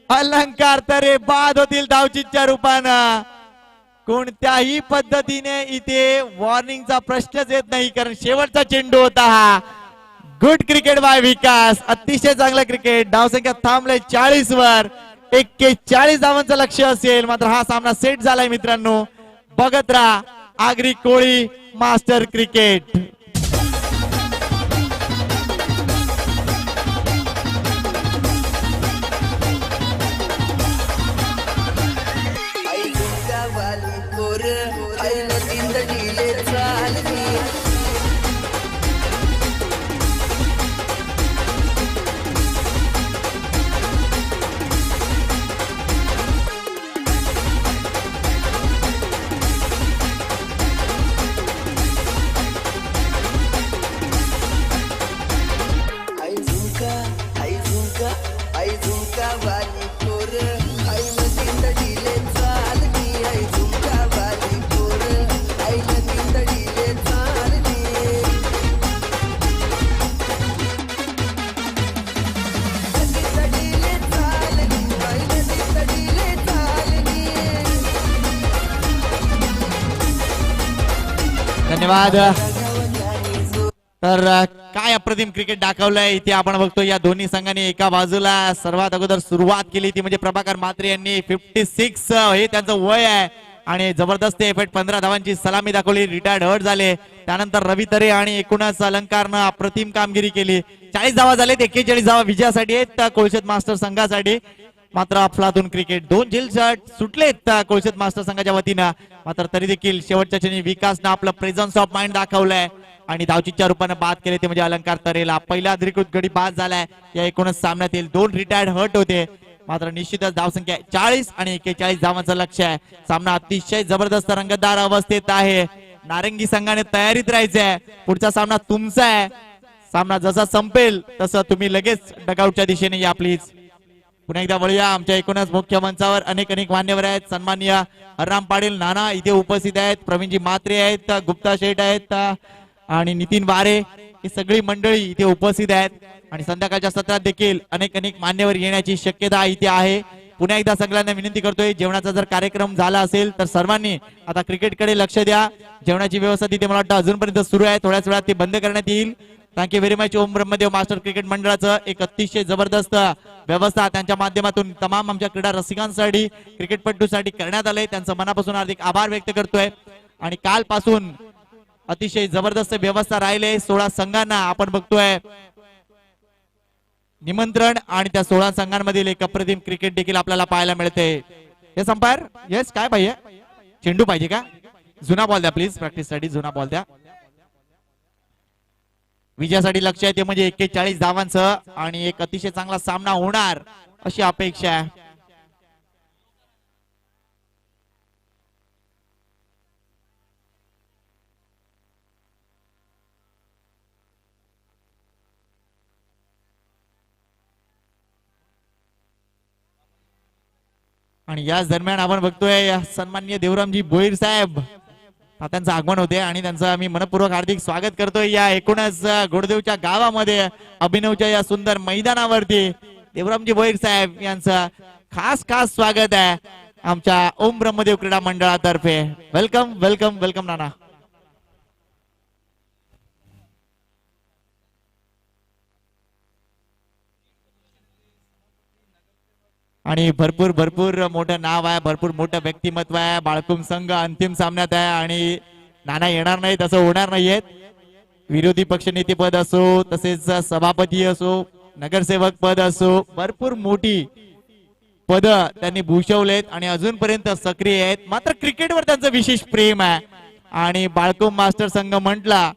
अलंकार तरे बाद होतील धावचीच्या रूपानं. कोणत्याही पद्धतीने इथे वॉर्निंगचा प्रश्नच येत नाही, कारण शेवटचा चेंडू होता हा. गुड क्रिकेट बाय विकास, अतिशय चांगलं क्रिकेट. धावसंख्या थांबले 40 वर. 41 धावांचं लक्ष असेल, मात्र हा सामना सेट झालाय मित्रांनो. बघत राहा आगरी कोळी मास्टर क्रिकेट. धन्यवाद. तर काय अप्रतिम क्रिकेट दाखवलंय इथे आपण बघतो. या दोन्ही संघांनी एका बाजूला सर्वात अगोदर सुरुवात केली ती म्हणजे प्रभाकर म्हात्रे यांनी. 56 हे त्यांचं वय आहे आणि जबरदस्त एफर्ट 15 धावांची सलामी दाखवली. रिटायर्ड हर्ट झाले. त्यानंतर रवी तरे आणि एकूणच अलंकारनं अप्रतिम कामगिरी केली. 40 धावा झालेत. 41 धावा विजयासाठी आहेत कोळशेत मास्टर संघासाठी. मात्र अफलातून क्रिकेट 2 झेल सुटलेत कोळशेत मास्टर संघाच्या वतीनं. मात्र तरी देखील शेवटच्या क्षणी विकासनं आपलं प्रेझन्स ऑफ माइंड दाखवलंय आणि धावचीच्या रूपानं बाद केले ते म्हणजे अलंकार तरेला. पहिला अधिकृत गडी बाद झालाय या एकूणच सामन्यातील. 2 रिटायर्ड हर्ट होते. मात्र निश्चितच धावसंख्या 40 आणि 41 धावांचं लक्ष आहे. सामना अतिशय जबरदस्त रंगतदार अवस्थेत आहे. नारंगी संघाने तयारीत राहायचंय. पुढचा सामना तुमचा आहे. सामना जसा संपेल तसं तुम्ही लगेच डगआउटच्या दिशेने या प्लीज. पुन्हा एकदा वळूया आमच्या एकूणच मुख्य मंचावर. अनेक मान्यवर आहेत. सन्माननीय हरराम पाटील नाना इथे उपस्थित आहेत. प्रवीणजी म्हात्रे आहेत. गुप्ता शेठ आहेत आणि नितीन वारे ही सगळी मंडळी इथे उपस्थित आहेत. आणि संध्याकाळच्या सत्रात देखील अनेक मान्यवर येण्याची शक्यता इथे आहे. पुन्हा एकदा सगळ्यांना विनंती करतोय, जेवणाचा जर कार्यक्रम झाला असेल तर सर्वांनी आता क्रिकेटकडे लक्ष द्या. जेवणाची व्यवस्था तिथे मला वाटतं अजूनपर्यंत सुरू आहे. थोड्याच वेळात ती बंद करण्यात येईल. Thank you very much. Om Brahmadev master cricket मंडळाचं एक अतिशय जबरदस्त व्यवस्था त्यांच्या माध्यमातून तमाम आमच्या क्रीडा रसिकांसाठी क्रिकेटपटूसाठी करण्यात आलंय. त्यांचं मनापासून हार्दिक आभार व्यक्त करतोय. आणि कालपासून अतिशय जबरदस्त व्यवस्था राहिले. 16 संघांना आपण बघतोय निमंत्रण आणि त्या 16 संघांमधील एक अप्रतिम क्रिकेट देखील आपल्याला पाहायला मिळते. येस अंपायर, येस काय पाहिजे? चेंडू पाहिजे का? जुना बॉल द्या प्लीज. प्रॅक्टिस साठी जुना बॉल द्या. विजयासाठी लक्ष आहे ते म्हणजे 41 धावांचं आणि एक अतिशय चांगला सामना होणार अशी अपेक्षा आहे. आणि याच दरम्यान आपण बघतोय सन्माननीय देवरामजी भोईर साहेब त्यांचं आगमन होते आणि त्यांचं आम्ही मनपूर्वक हार्दिक स्वागत करतोय या एकूणच गोडदेवच्या गावामध्ये अभिनवच्या या सुंदर मैदानावरती देवरामजी भोईर साहेब यांचं खास खास स्वागत आहे आमच्या ओम ब्रह्मदेव क्रीडा मंडळातर्फे. वेलकम वेलकम वेलकम नाना. आणि भरपूर भरपूर मोठं नाव आहे, भरपूर मोठं व्यक्तिमत्व आहे. बाळकुम संघ अंतिम सामन्यात आहे आणि नाना येणार नाही तसं होणार नाहीयेत. विरोधी पक्षनेते पद असो, तसेच सभापती असो, नगरसेवक पद असो, भरपूर मोठी पद त्यांनी भूषवलेत आणि अजूनपर्यंत सक्रिय आहेत. मात्र क्रिकेटवर त्यांचं विशेष प्रेम आहे आणि बाळकुम मास्टर संघ म्हटला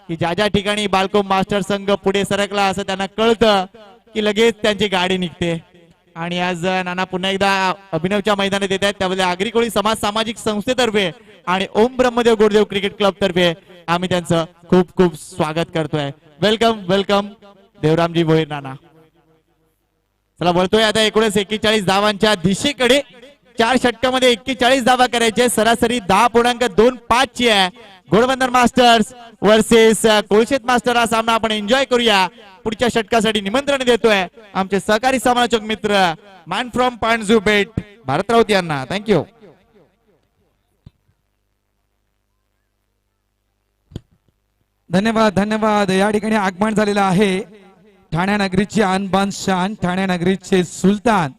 की ज्या ज्या ठिकाणी बाळकुम मास्टर संघ पुढे सरकला असं त्यांना कळतं की लगेच त्यांची गाडी निघते. आणि आज नाना पुन्हा एकदा अभिनवच्या मैदानात येत आहेत त्यामध्ये आगरी कोळी समाज सामाजिक संस्थेतर्फे आणि ओम ब्रह्मदेव गोडदेव क्रिकेट क्लब तर्फे आम्ही त्यांचं खूप खूप स्वागत करतोय. वेलकम वेलकम देवरामजी भोईर नाना. चला वळतोय आता एकूणच 41 धावांच्या दिशेकडे. 4 षटकामध्ये 41 धावा करायचे, सरासरी 10.25 ची आहे. घोडबंदर मास्टर्स वर्सेस कोळशेत मास्टर हा सामना आपण एन्जॉय करूया. पुढच्या षटकासाठी निमंत्रण देतोय आमचे सहकारी समालोचक मित्र मॅन फ्रॉम पाणजू बेट भारत राऊत यांना. थँक्यू. धन्यवाद धन्यवाद. या ठिकाणी आगमन झालेलं आहे ठाण्या नगरीची आणबान शान, ठाण्या नगरीचे सुलतान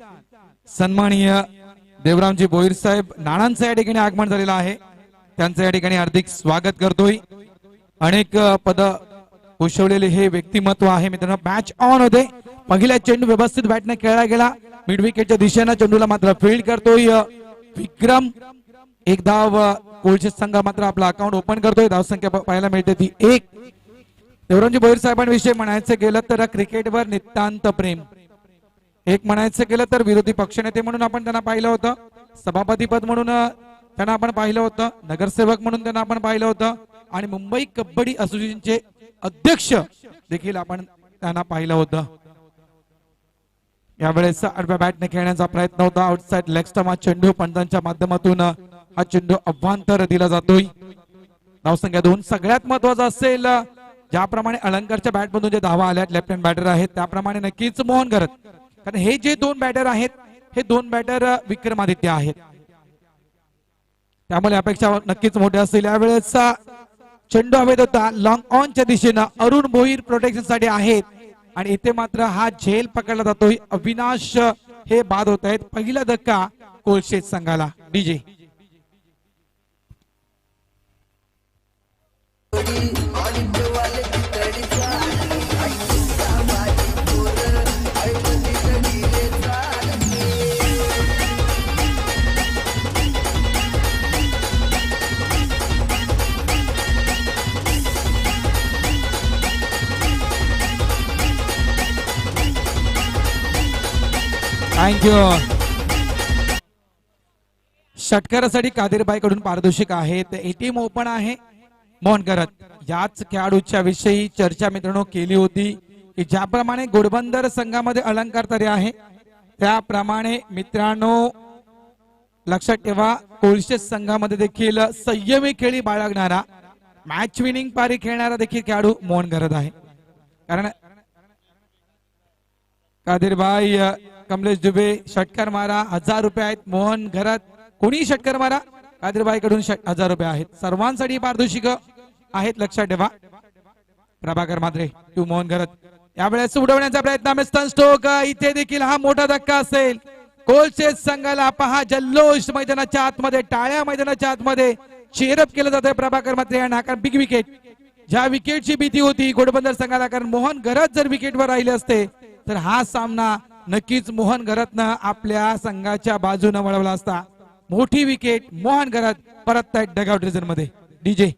सन्माननीय देवरामजी भोईर साहेब नानांचं या ठिकाणी आगमन झालेलं आहे. त्यांचं या ठिकाणी हार्दिक स्वागत करतोय. अनेक पद भूषवलेले हे व्यक्तिमत्व आहे मित्रांनो. मॅच ऑन होते. पहिला चेंडू व्यवस्थित बॅटने खेळला गेला मिड विकेटच्या दिशेनं, चेंडूला मात्र फील्ड करतोय विक्रम. एक धाव कोळशेत संघ मात्र आपला अकाउंट ओपन करतोय. धावसंख्या पाहायला मिळते ती 1. देवरामजी भोईर साहेबांविषयी म्हणायचं गेलं तर क्रिकेटवर नितांत प्रेम. एक म्हणायचं गेलं तर विरोधी पक्षनेते म्हणून आपण त्यांना पाहिलं होतं, सभापतीपद म्हणून त्यांना आपण पाहिलं होतं, नगरसेवक म्हणून त्यांना आपण पाहिलं होतं आणि मुंबई कबड्डी असोसिएशनचे अध्यक्ष देखील आपण त्यांना पाहिलं होतं. यावेळेस आडव्या बॅटने खेळण्याचा प्रयत्न होता. आउटसाइड लेग स्टंप हा चेंडू पंचांच्या माध्यमातून हा चेंडू अभ्यंतर दिला जातोय. धावसंख्या 2. सगळ्यात महत्वाचं असेल ज्याप्रमाणे अलंकारच्या बॅट मधून जे धावा आल्या लेफ्ट हँड बॅटर आहेत त्याप्रमाणे नक्कीच मोहन करत, कारण हे जे 2 बॅटर आहेत हे 2 बॅटर विक्रमादित्य आहेत, त्यामुळे अपेक्षा नक्कीच मोठ्या असतील. यावेळेस चेंडू हवेत होता लॉंग ऑनच्या दिशेनं, अरुण भोईर प्रोटेक्शन साठी आहेत आणि इथे मात्र हा झेल पकडला जातोय. अविनाश हे बाद होत आहेत. पहिला धक्का कोळशेत संघाला. DJ thank you. षटकारासाठी कादिरबाई कडून पारितोषिक आहेत. एटीएम ओपन आहे. मोहन करत याच खेळाडूच्या विषयी चर्चा मित्रांनो केली होती की ज्याप्रमाणे घोडबंदर संघामध्ये अलंकार तरी आहे त्याप्रमाणे मित्रांनो लक्षात ठेवा कोळशेत संघामध्ये देखील संयमी खेळी बाळगणारा मॅच विनिंग पारी खेळणारा देखील खेळाडू मोहन करत आहे. कारण कादिरबाई कमलेश दुबे षटकार मारा 1000 रुपये आहेत. मोहन घरात कोणी षटकार मारा कादिरबाई कडून 1000 रुपये आहेत. सर्वांसाठी पारितोषिक आहेत लक्षात ठेवा. प्रभाकर मात्रे टू मोहन घरत. यावेळेस उडवण्याचा प्रयत्न स्टन स्ट्रोक. इथे देखील हा मोठा धक्का असेल कोळशेत संघाला. पहा जल्लोष मैदानाच्या आतमध्ये, टाळ्या मैदानाच्या आतमध्ये चेअरअप केलं जातंय प्रभाकर मात्रे यांना. कारण बिग विकेट, ज्या विकेटची भीती होती घोडबंदर संघाला, कारण मोहन घरत जर विकेटवर राहिले असते तर हा सामना नक्कीच मोहन घरतनं आपल्या संघाच्या बाजूने वळवला असता. मोठी विकेट मोहन घरत परत डगआउट रिझन मध्ये. डीजे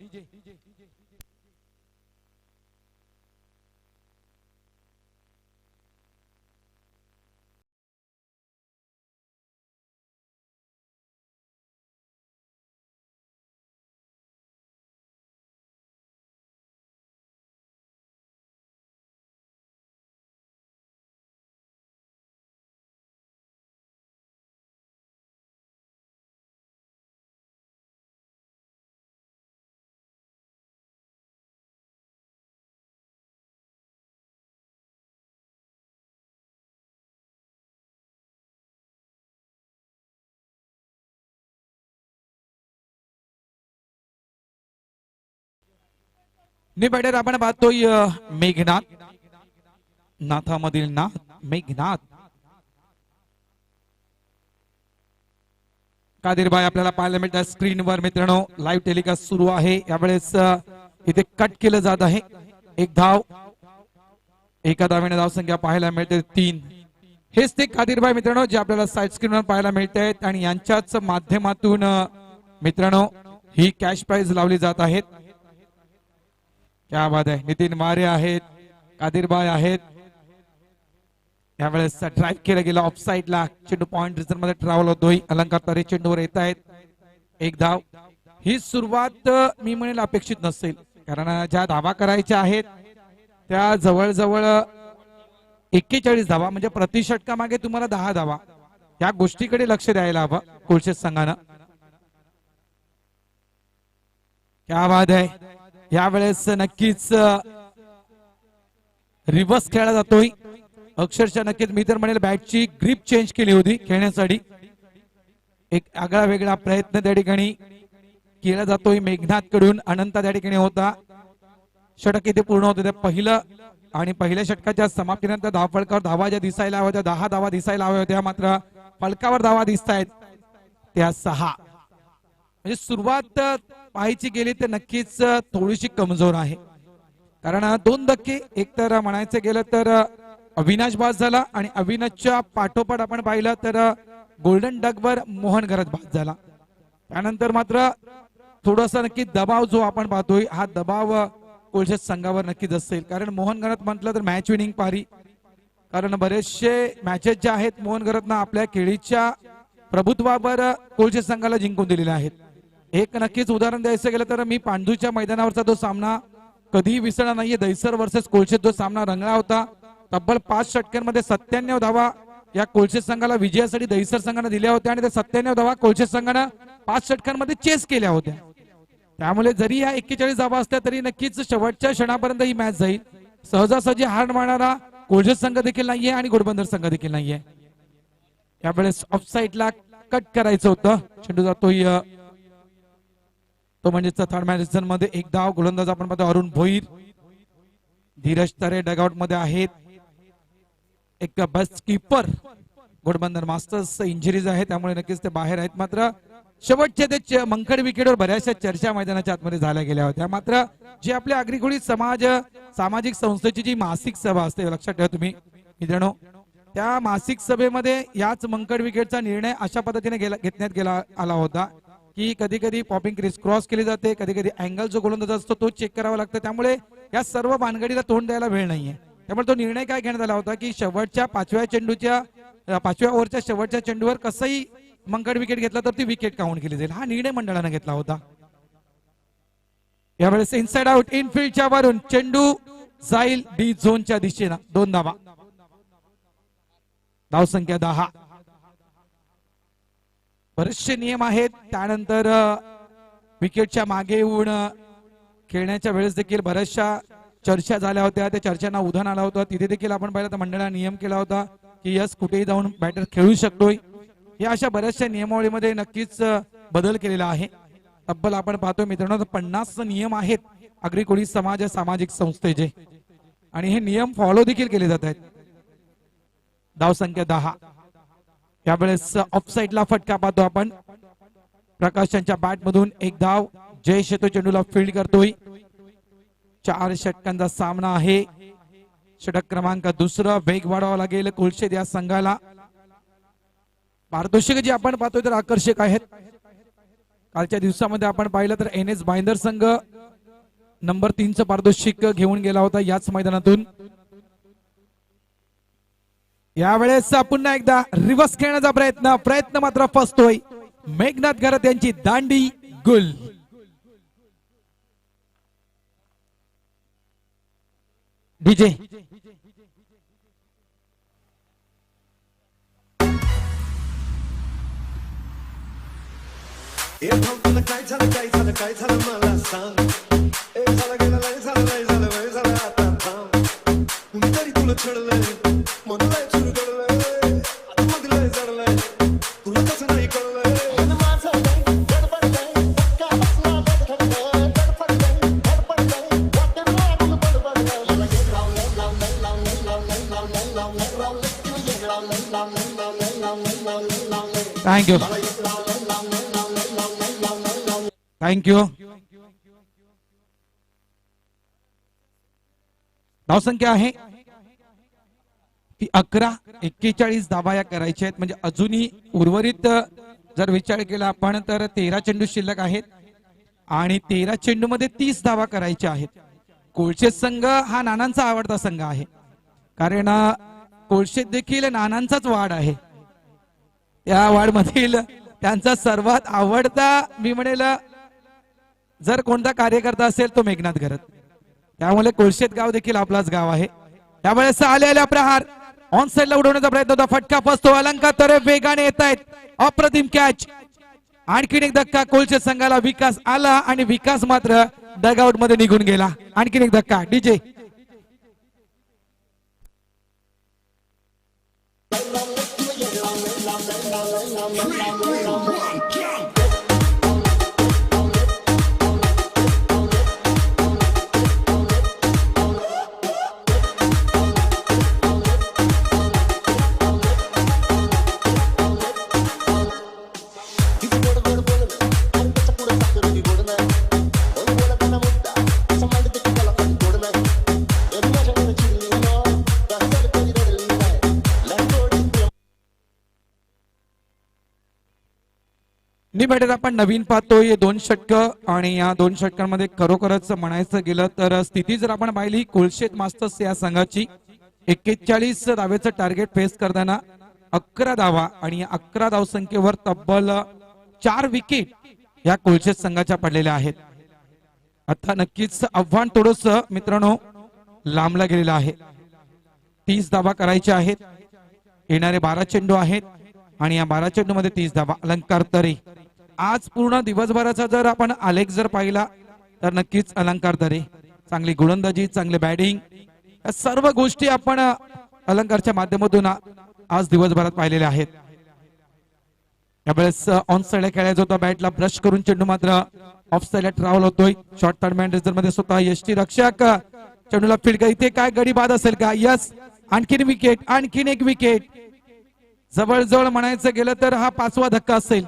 न्यू बॅटर आपण पाहतोय मेघनाथ, नाथामधील नाथ मेघनाथ. कादिरबाई आपल्याला पाहायला मिळतात स्क्रीनवर मित्रांनो. लाईव्ह टेलिकास्ट सुरू आहे. यावेळेस इथे कट केलं जात आहे. एक धाव, एका धावेने धावसंख्या पाहायला मिळते 3. हेच ते कादिरबाई मित्रांनो जे आपल्याला साईड स्क्रीनवर पाहायला मिळत आहेत आणि यांच्याच माध्यमातून मित्रांनो ही कॅश प्राइज लावली जात आहेत. क्या बात आहे. नितीन मारे आहेत, कादिरबाई आहेत. यावेळेस ड्राईव्ह केलं गेलं ऑफ साइडला. चेंडू पॉइंट रिझन मध्ये ट्रॅव्हल होतोय. अलंकार तारे चेंडूवर येत आहेत. एक धाव. ही सुरुवात मी म्हणेल अपेक्षित नसेल, कारण ज्या धावा करायच्या आहेत त्या जवळजवळ 41 धावा, म्हणजे प्रति षटका मागे तुम्हाला 10 धावा, या गोष्टीकडे लक्ष द्यायला हवं कोलशेत संघानं. क्या बात आहे. यावेळेस नक्कीच रिव्हर्स खेळला जातोय. अक्षरशः नक्कीच मी तर म्हणेल बॅटची ग्रिप चेंज केली होती खेळण्यासाठी. एक आगळा वेगळा प्रयत्न त्या ठिकाणी केला जातोय मेघनाथ कडून. अनंत त्या ठिकाणी होता. षटक इथे पूर्ण होते. पहिलं आणि पहिल्या षटकाच्या समाप्तीनंतर धावफलकावर धावा ज्या दिसायला हव्या होत्या, 10 धावा दिसायला हव्या होत्या, मात्र फलकावर धावा दिसत आहेत त्या 6. म्हणजे सुरुवात पाहायची गेली तर नक्कीच थोडीशी कमजोर आहे. कारण 2 धक्के, एक तर म्हणायचं गेलं तर अविनाश बाद झाला आणि अविनाशच्या पाठोपाठ आपण पाहिलं तर गोल्डन डकवर मोहन घरात बाद झाला. त्यानंतर मात्र थोडासा नक्की दबाव जो आपण पाहतोय हा दबाव कोलशेत संघावर नक्कीच असेल. कारण मोहन घरात म्हटलं तर मॅच विनिंग पारी, कारण बरेचसे मॅचेस जे आहेत मोहन घरातनं आपल्या खेळीच्या प्रभुत्वावर कोलशेत संघाला जिंकून दिलेले आहेत. एक नक्कीच उदाहरण द्यायचं गेलं तर मी पांडूच्या मैदानावरचा तो सामना कधीही विसरला नाहीये. दैसर वर्सेस कोलशेत जो सामना रंगला होता, तब्बल 5 षटकांमध्ये 97 धावा या कोलशेत संघाला विजयासाठी दैसर संघाने दिल्या होत्या आणि त्या 97 धावा कोलशेत संघानं 5 षटकांमध्ये चेस केल्या होत्या. त्यामुळे जरी या 41 धावा असल्या तरी नक्कीच शेवटच्या क्षणापर्यंत ही मॅच जाईल. सहजासहजी हार मारणारा कोलशेत संघ देखील नाहीये आणि घोडबंदर संघ देखील नाहीये. यावेळेस ऑफ साइडला कट करायचं होतं. चेंडू जातोय तो म्हणजे थर्ड मॅच मध्ये. एक धाव. गोलंदाज आपण पाहतो अरुण भोईर. धीरज तारे डगआउट मध्ये आहेत. एक best keeper Ghodbunder masters injuries आहे त्यामुळे नक्कीच ते बाहेर आहेत. मात्र शेवटच्या ते मंकड विकेटवर बऱ्याचशा चर्चा मैदानाच्या आतमध्ये झाल्या गेल्या होत्या. मात्र जी आपल्या आग्रिकोळी सामाजिक संस्थेची जी मासिक सभा असते, लक्षात ठेवा तुम्ही मित्रांनो, त्या मासिक सभेमध्ये याच मंकड विकेटचा निर्णय अशा पद्धतीने घेण्यात गेला आला होता की कधी कधी पॉपिंग क्रिस क्रॉस केली जाते, कधी कधी अँगल जो गोलंदाज असतो तो चेक करावा लागतो. त्यामुळे या सर्व भानगडीला तोंड द्यायला वेळ नाहीये. त्यामुळे तो निर्णय काय घेण्यात आला होता की शेवटच्या 5व्या ओव्हरच्या शेवटच्या चेंडूवर कसंही मंकड विकेट घेतला तर ती विकेट काउंट केली जाईल. हा निर्णय मंडळाने घेतला होता. यावेळेस इनसाइड आउट इनफिल्डच्या वरून चेंडू जाईल डी झोनच्या दिशेनं. 2 धावा. धावसंख्या 10. बरेचसे नियम आहेत. त्यानंतर विकेटच्या मागे येऊन खेळण्याच्या वेळेस देखील बऱ्याचशा चर्चा झाल्या होत्या. त्या चर्चांना उधाण आला होता. तिथे देखील आपण पाहिलं तर मंडळाने नियम केला होता की यस कुठेही जाऊन बॅटर खेळू शकतोय. या अशा बऱ्याचशा नियमावलीमध्ये नक्कीच बदल केलेला आहे. तब्बल आपण पाहतोय मित्रांनो 50 नियम आहेत आग्रिकोळी सामाजिक संस्थेचे आणि हे नियम फॉलो देखील केले जात आहेत. धावसंख्या 10. यावेळेस ऑफ साइडला फटका पाहतो आपण. प्रकाश यांच्या बॅट मधून एक धाव. जयेश येतो चेंडूला फील्ड करतोय. 4 षटकांचा सामना आहे. षटक क्रमांक 2. वेग वाढवावा लागेल कोलशेत या संघाला. पारितोषिक जे आपण पाहतोय तर आकर्षक आहेत. कालच्या दिवसामध्ये आपण पाहिलं तर एन एस भाईंदर संघ नंबर 3चं पारितोषिक घेऊन गेला होता याच मैदानातून. यावेळेस पुन्हा एकदा रिव्हर्स खेळण्याचा प्रयत्न मात्र फसतोय. मेघनाथ घरात यांची दांडी गुल. डीजे काय झालं मला सांग. झालं गेलं लय झालं आता थांब. कुणीतरी तुला छळलंय मन लय चुरगळलंय आता मग लय जडलंय तुला कसं नाही कळलंय. माझं गडबड काय धक्का बसला धडधड गडबड काय धडपड काय वाटेल थँक्यू थँक्यू. धावसंख्या आहे ती 11. 41 धावा या करायच्या आहेत. म्हणजे अजूनही उर्वरित जर विचार केला आपण तर 13 चेंडू शिल्लक आहेत आणि 13 चेंडू मध्ये 30 धावा करायच्या आहेत. कोळशेत संघ हा नानांचा आवडता संघ आहे, कारण कोळशेत देखील नानांचाच वाड आहे. त्या वाड मधील त्यांचा सर्वात आवडता मी म्हणेल जर कोणता कार्यकर्ता असेल तो मेघनाथ घरत. त्यामुळे कोळशेत गाव देखील आपलाच गाव आहे. त्यावेळेस आलेल्या प्रहार ऑन साइडला उडवण्याचा प्रयत्न होता. फटका फसतो. अलंकार तरे वेगाने येत आहेत. अप्रतिम कॅच. आणखीन एक धक्का. कोळशेत संघाला विकास आला आणि विकास मात्र डगआउट मध्ये निघून गेला. आणखीन एक धक्का. डीजे निबेडर आपण नवीन पाहतोय. 2 षटक आणि या 2 षटकांमध्ये खरोखरच म्हणायचं गेलं तर स्थिती जर आपण पाहिली कोळशेत मास्टर्स या संघाची 41 धावेचं टार्गेट फेस करताना 11 धावा आणि या 11 धावसंख्येवर तब्बल 4 विकेट या कोळशेत संघाच्या पडलेल्या आहेत. आता नक्कीच आव्हान थोडस मित्रांनो लांबला गेलेलं आहे. 30 धावा करायच्या आहेत. येणारे 12 चेंडू आहेत आणि या 12 चेंडू मध्ये 30 धावा. अलंकार तरे आज पूर्ण दिवसभराचा जर आपण आलेख जर पाहिला तर नक्कीच अलंकार तरे चांगली गोलंदाजी, चांगले बॅटिंग, या सर्व गोष्टी आपण अलंकारच्या माध्यमातून आज दिवसभरात पाहिलेल्या आहेत. यावेळेस ऑन साइडला खेळायचा होता. बॅटला ब्रश करून चेंडू मात्र ऑफ साइडला ट्रॅव्हल होतोय. शॉर्ट थर्ड मॅन रेझर मध्ये स्वतः यष्टी रक्षक चेंडूला फील्ड. इथे काय गडी बाद असेल का? यस. आणखीन विकेट. आणखीन एक विकेट. जवळजवळ म्हणायचं गेलं तर हा 5वा धक्का असेल.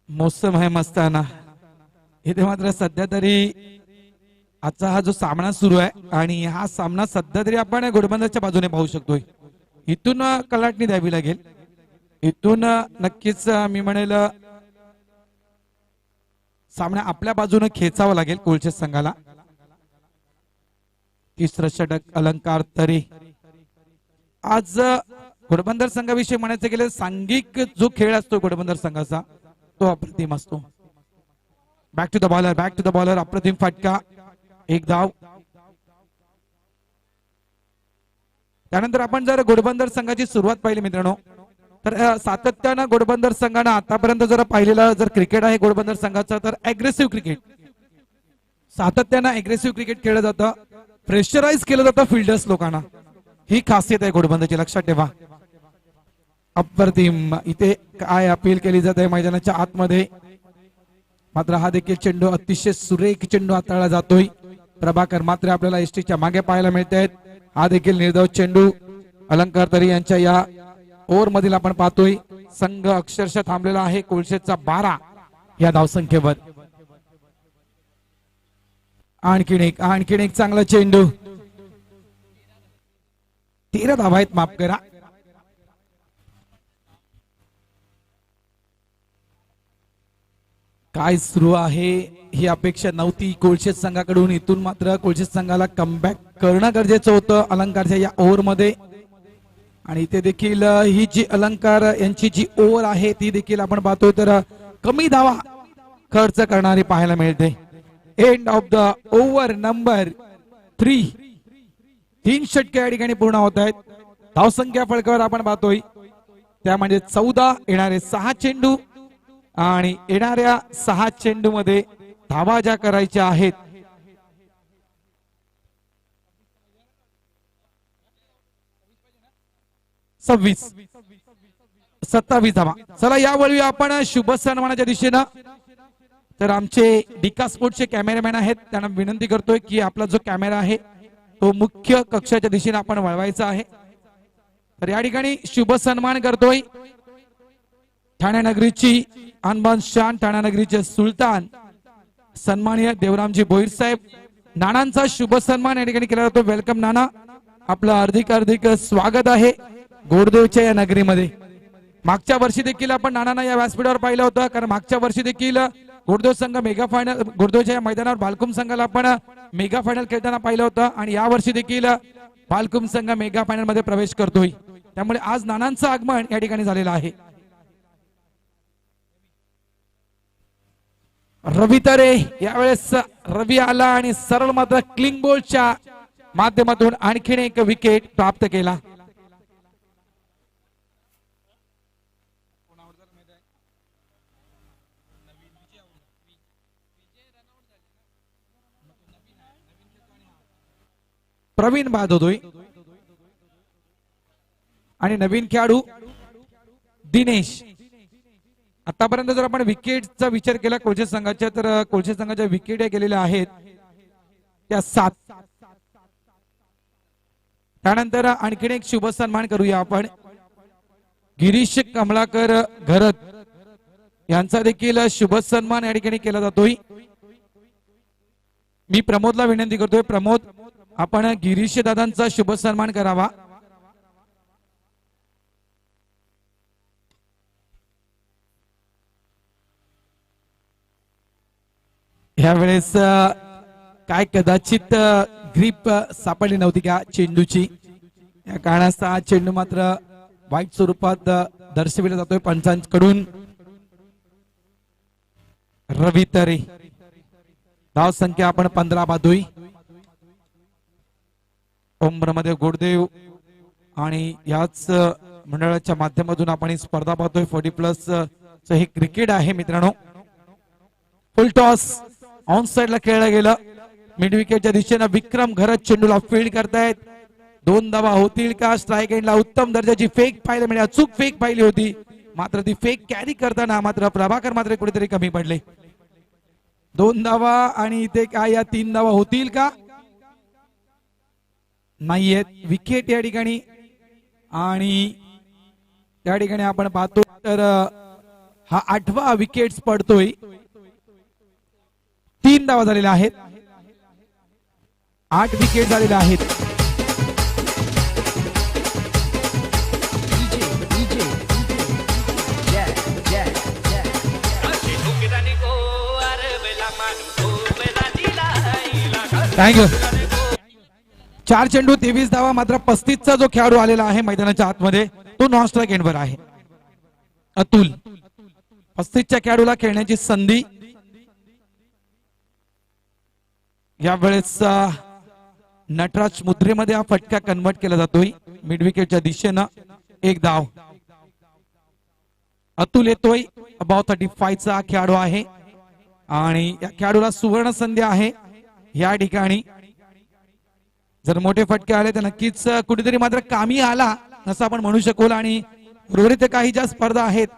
मोसम है मस्ताना. इथे मात्र सध्या तरी आजचा हा जो सामना सुरू आहे आणि हा सामना सध्या तरी आपण घोडबंदरच्या बाजूने पाहू शकतोय. इथून कलाटणी द्यावी लागेल. इथून नक्कीच मी म्हणेल सामना आपल्या बाजूने खेचावा लागेल कोळशेत संघाला. 3रं षटक अलंकार तरे. आज घोडबंदर संघाविषयी म्हणायचं गेलं सांघिक जो खेळ असतो घोडबंदर संघाचा तो अप्रतिम असतो. Back to the bowler. Back to the bowler. अप्रतिम फटका. 1 धाव. त्यानंतर आपण जर घोडबंदर संघाची सुरुवात पाहिली मित्रांनो तर सातत्यानं घोडबंदर संघानं आतापर्यंत जर पाहिलेलं जर क्रिकेट आहे घोडबंदर संघाचं तर अग्रेसिव्ह क्रिकेट. सातत्यानं अग्रेसिव्ह क्रिकेट खेळलं जातं. प्रेशराईज केलं जातं फिल्डर्स लोकांना. ही खासियत आहे घोडबंदरची, लक्षात ठेवा. अप्रतिम. इथे काय अपील केली जाते मैदानाच्या आतमध्ये. मात्र हा देखील चेंडू अतिशय सुरेख चेंडू हाताळला जातोय. प्रभाकर मात्र आपल्याला एसटीच्या मागे पाहायला मिळत आहेत. हा देखील निर्धाव चेंडू अलंकार तरे यांच्या या ओव्हर मधील आपण पाहतोय. संघ अक्षरशः थांबलेला आहे कोळशेतचा 12 या धावसंख्येवर. आणखीन एक चांगला चेंडू. 13 धावा आहेत, माफ करा. काय सुरू आहे ही अपेक्षा नव्हती कोळशेत संघाकडून. इथून मात्र कोळशेत संघाला कमबॅक करणं गरजेचं होतं अलंकारच्या या ओव्हर मध्ये. आणि इथे देखील ही जी अलंकार यांची जी ओव्हर आहे ती देखील आपण पाहतोय तर कमी धावा खर्च करणारी पाहायला मिळते. End of the over number 3. 3 षटके या ठिकाणी पूर्ण होत आहेत. धावसंख्या फलकावर आपण पाहतोय त्या म्हणजे 14. येणारे 6 चेंडू आणि येणाऱ्या 6 चेंडू मध्ये धावा ज्या करायच्या आहेत 27 धावा. चला यावेळी आपण शुभ सन्मानाच्या दिशेनं तर आमचे डिका स्पोर्टचे कॅमेरामॅन आहेत त्यांना विनंती करतोय की आपला जो कॅमेरा आहे तो मुख्य कक्षाच्या दिशेने आपण वळवायचा आहे. तर या ठिकाणी शुभ सन्मान करतोय ठाणे नगरीची अनबान शान, ठाणे नगरीचे सुलतान सन्माननीय देवरामजी भोईर साहेब. नानांचा शुभ सन्मान या ठिकाणी केला जातो. वेलकम नाना, आपलं हार्दिक स्वागत आहे गोडदेवच्या या नगरीमध्ये. मागच्या वर्षी देखील आपण नानांना या व्यासपीठावर पाहिलं होतं, कारण मागच्या वर्षी देखील गोडदेव संघ मेगा फायनल गोडदेवच्या या मैदानावर बालकुम संघाला आपण मेगा फायनल खेळताना पाहिलं होतं आणि या वर्षी देखील बालकुम संघ मेगा फायनल मध्ये प्रवेश करतोय. त्यामुळे आज नानांचं आगमन या ठिकाणी झालेलं आहे. रवी तरे यावेळेस रवी आला आणि सरळ मात्र क्लिंग बोलच्या माध्यमातून आणखीन एक विकेट प्राप्त केला. प्रवीण बाद होतोय आणि नवीन खेळाडू दिनेश. आतापर्यंत जर आपण विकेटचा विचार केला कोळशे संघाच्या तर कोळशे संघाच्या विकेट गेलेल्या आहेत त्या 7. त्यानंतर आणखीन एक शुभ सन्मान करूया आपण. गिरीश कमलाकर घरत यांचा देखील शुभ सन्मान या ठिकाणी केला जातोय. मी प्रमोदला विनंती करतोय, प्रमोद आपण गिरीश दादांचा शुभ सन्मान करावा. यावेळेस काय कदाचित ग्रीप सापडली नव्हती का चेंडूची, या कारणाचा चेंडू मात्र वाईट स्वरूपात दर्शविला जातोय पंचांकडून. रवी तरे धाव संख्या आपण 15 पाहतोय. ओममध्ये गोडदेव आणि याच मंडळाच्या माध्यमातून आपण ही स्पर्धा पाहतोय. 40+ हे क्रिकेट आहे मित्रांनो. फुल टॉस ऑन साइडला खेळलं गेलं. मिड विकेटच्या दिशेनं विक्रम घरत चेंडूला फील्ड करतायत. 2 धावा होतील का? स्ट्राईक एंडला उत्तम दर्जाची फेक पाहायला मिळाली. अचूक फेक पाहिली होती, मात्र ती फेक कॅरी करताना मात्र प्रभाकर मात्र कुठेतरी कमी पडले. 2 धावा आणि इथे काय या 3 धावा होतील का? नाहीयेत. विकेट या ठिकाणी आणि त्या ठिकाणी आपण पाहतो तर हा 8वा विकेट पडतोय. 3 धावा झालेल्या आहेत. 8 विकेट झालेल्या आहेत. थँक्यू. 4 चेंडू 23 धावा. मात्र 35चा जो खेळाडू आलेला आहे मैदानाच्या आतमध्ये तो नॉन स्ट्राईक एंडवर आहे. अतुल 35च्या खेळाडूला खेळण्याची संधी. यावेळेस नटराज मुद्रेमध्ये हा फटका कन्वर्ट केला जातोय. मिड विकेटच्या दिशेनं 1 धाव. अतुल येतोय. अबाउट 35चा खेळाडू आहे आणि या खेळाडूला सुवर्ण संधी आहे. या ठिकाणी जर मोठे फटके आले तर नक्कीच कुठेतरी मात्र कामी आला असं आपण म्हणू शकू. आणि उर्वरित काही ज्या स्पर्धा आहेत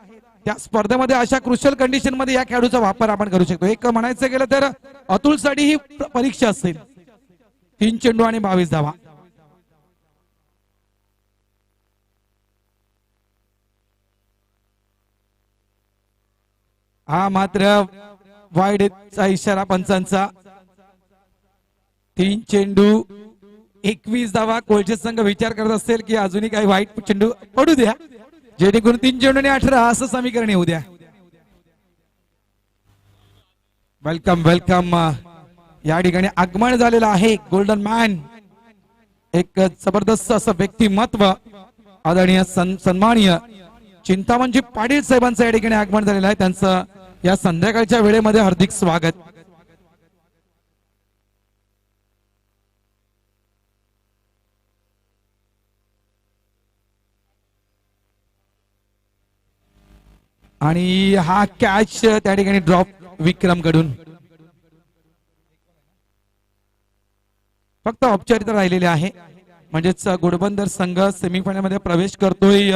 त्या स्पर्धेमध्ये अशा क्रुशियल कंडिशन मध्ये या खेळाडूचा वापर आपण करू शकतो. एक म्हणायचं गेलं तर अतुल साठी ही परीक्षा असेल. 3 चेंडू आणि 22 धावा. हा मात्र वाईडचा इशारा पंचांचा. 3 चेंडू 21 धावा. कोळशे संघ विचार करत असेल की अजूनही काही वाईट चेंडू पडू द्या जेणेकरून 3 चेंडू आणि 18 असं समीकरण येऊ द्या. Welcome welcome. या ठिकाणी आगमन झालेलं आहे गोल्डन मॅन. एक जबरदस्त असं व्यक्तिमत्व आदरणीय सन्माननीय चिंतामणजी पाटील साहेबांचं या ठिकाणी आगमन झालेलं आहे. त्यांचं या संध्याकाळच्या वेळेमध्ये हार्दिक स्वागत. आणि हा कॅच त्या ठिकाणी ड्रॉप विक्रम कडून. फक्त औपचारिकता राहिलेली आहे, म्हणजेच घोडबंदर संघ सेमीफायनल मध्ये प्रवेश करतोय.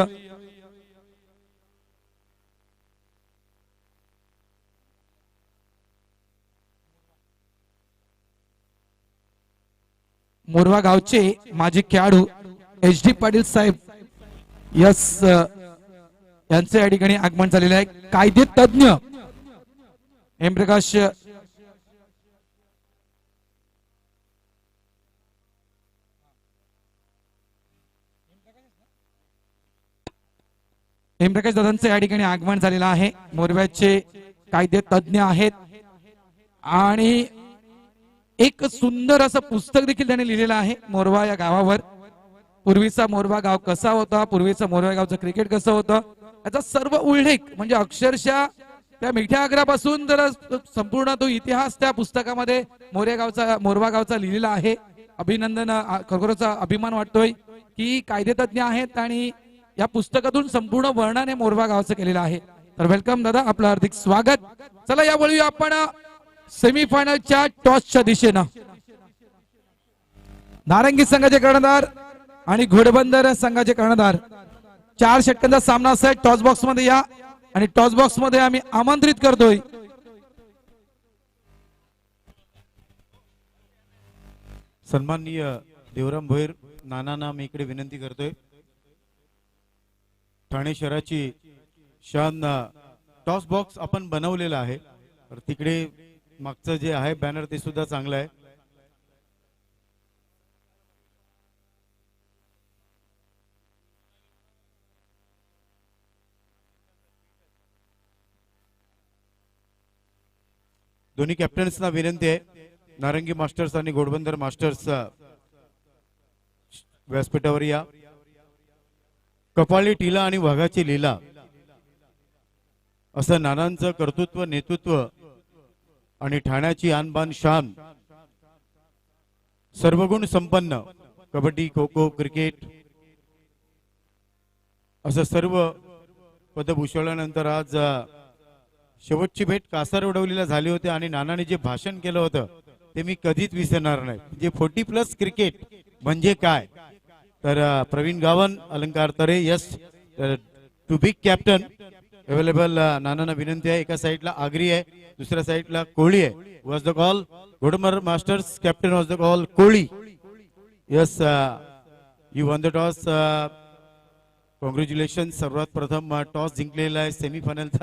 मोरवा गावचे माजी खेळाडू HD पाटील साहेब यस यांचे या ठिकाणी आगमन झालेले आहे. कायदे तज्ञ हेमप्रकाश दादांचं या ठिकाणी आगमन झालेलं आहे. मोरव्याचे कायदे तज्ञ आहेत आणि एक सुंदर असं पुस्तक देखील त्याने लिहिलेलं आहे मोरवा या गावावर. पूर्वीचा मोरवा गाव कसा होता, पूर्वीचा मोरवा गावचं क्रिकेट कसं होतं, याचा सर्व उल्लेख म्हणजे अक्षरशः त्या मिठ्या आग्रापासून जर संपूर्ण तो इतिहास त्या पुस्तकामध्ये मोरवा गावचा लिहिलेला आहे. अभिनंदन, खरोखरचा अभिमान वाटतोय की कायदेतज्ञ आहेत आणि या पुस्तकातून संपूर्ण वर्णन मोरवा गावचं केलेलं आहे. तर वेलकम दादा, आपलं हार्दिक स्वागत. चला या वळूया आपण सेमीफायनलच्या टॉसच्या दिशेनं. नारंगी संघाचे कर्णधार आणि घोडबंदर संघाचे कर्णधार 4 षटकांचा सामना असेल. टॉस बॉक्स मध्ये या आणि टॉस बॉक्स मध्ये आम्ही आमंत्रित करतोय सन्माननीय देवराम भोईर नानांना मी इकडे विनंती करतोय. ठाणे शहराची शान टॉस बॉक्स आपण बनवलेला आहे, तर तिकडे मागचं जे आहे बॅनर ते सुद्धा चांगलं आहे. दोन्ही कॅप्टन्सना विनंती आहे, नारंगी मास्टर्स आणि घोडबंदर मास्टर्स व्यासपीठावर या. कपाळी टीला आणि वाघाची लीला असं नानांचं कर्तृत्व, नेतृत्व आणि ठाण्याची आणबान शान, सर्वगुण संपन्न कबड्डी, खो खो, क्रिकेट असं सर्व पद भूषवल्यानंतर आज शेवटची भेट कासार उडवलीला झाली होती आणि नानाने जे भाषण केलं होतं ते मी कधीच विसरणार नाही. जे 40+ क्रिकेट म्हणजे काय, तर Pravin Gavan, Alankar Tare, yes two big captain available. नानांना विनंती आहे, एका साईडला आगरी आहे, दुसऱ्या साईडला कोळी आहे. Was the call Ghodbunder masters, captain was the call Koli. Yes, you one the toss. Congratulation. सर्वात प्रथम टॉस जिंकलेला आहे सेमीफायनलचा